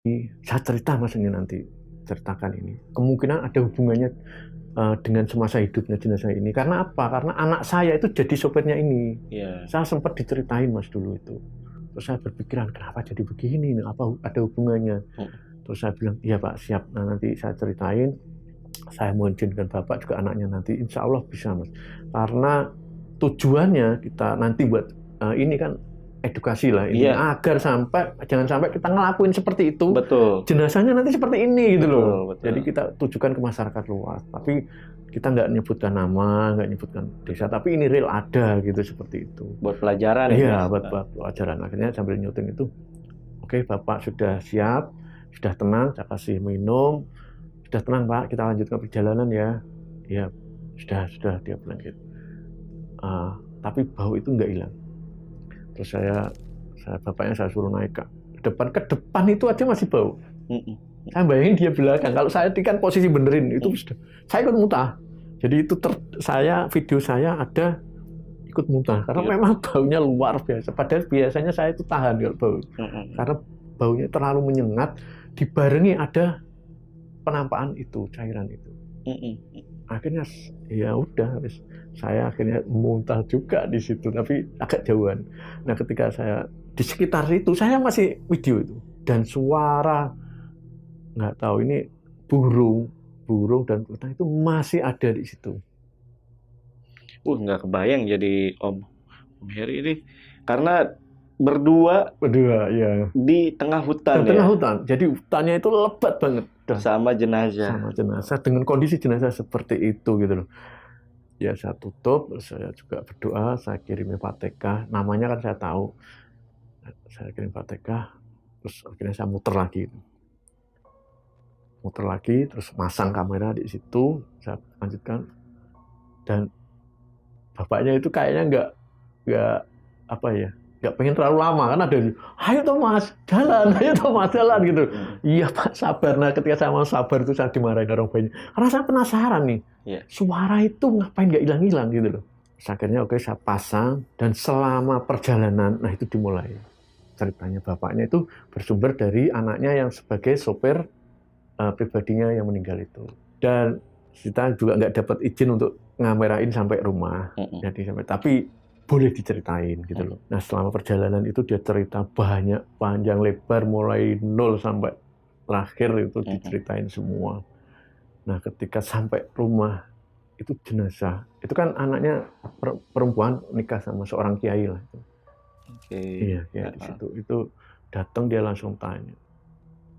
Saya cerita Mas ini nanti, ceritakan ini. Kemungkinan ada hubungannya dengan semasa hidupnya jenazah ini. Karena apa? Karena anak saya itu jadi sopirnya ini. Iya. Saya sempat diceritain Mas dulu itu. Terus saya berpikiran, kenapa jadi begini? Apa ada hubungannya? Terus saya bilang, iya Pak, siap. Nah, nanti saya ceritain. Saya mau izinkan Bapak juga anaknya nanti. Insya Allah bisa Mas. Karena tujuannya kita nanti buat ini kan edukasi lah ini, Iya. agar jangan sampai kita ngelakuin seperti itu. Betul. Jenazahnya nanti seperti ini gitu loh. Betul. Jadi kita tujukan ke masyarakat luas. Tapi kita nggak nyebutkan nama, nggak nyebutkan desa, tapi ini real ada gitu seperti itu. Buat pelajaran Iya, ya. buat pelajaran. Akhirnya sambil nyuting itu, oke Bapak sudah siap, sudah tenang, saya kasih minum, sudah tenang Pak, kita lanjutkan perjalanan ya. Ya, sudah dia bilang gitu. Tapi bau itu nggak hilang. Terus bapaknya saya suruh naik ke depan itu aja masih bau. Saya bayangin dia belakang. Kalau saya kan posisi benerin itu sudah, saya ikut muntah. Jadi itu video saya ada ikut muntah karena memang baunya luar biasa. Padahal biasanya saya itu tahan kalau bau, karena baunya terlalu menyengat. Dibarengi ada penampakan itu, cairan itu. Akhirnya ya udah, saya akhirnya muntah juga di situ, tapi agak jauhan. Nah, ketika saya di sekitar itu, saya masih video itu, dan suara nggak tahu ini burung dan kota itu masih ada di situ. Nggak kebayang jadi Om Heri ini, karena berdua ya di tengah hutan. Tengah hutan, jadi hutannya itu lebat banget. Sama jenazah dengan kondisi jenazah seperti itu gitu loh. Ya saya tutup, saya juga berdoa, saya kirim Fatihah, namanya kan saya tahu, saya kirim Fatihah, terus akhirnya saya muter lagi, terus masang kamera di situ, saya lanjutkan, dan bapaknya itu kayaknya nggak pengen terlalu lama, kan ada, ayo Thomas jalan gitu. Iya Pak, sabar. Nah, ketika saya mau sabar itu saya dimarahin orang banyak, karena saya penasaran nih, suara itu ngapain nggak hilang-hilang gitu loh. Terus akhirnya oke, saya pasang, dan selama perjalanan, nah itu dimulai ceritanya. Bapaknya itu bersumber dari anaknya yang sebagai sopir pribadinya yang meninggal itu, dan kita juga nggak dapat izin untuk ngamerain sampai rumah. Jadi tapi boleh diceritain gitu loh. Nah, selama perjalanan itu dia cerita banyak, panjang lebar, mulai nol sampai terakhir itu diceritain semua. Nah, ketika sampai rumah, itu jenazah, itu kan anaknya perempuan nikah sama seorang kiai lah. Iya, di situ itu datang dia langsung tanya,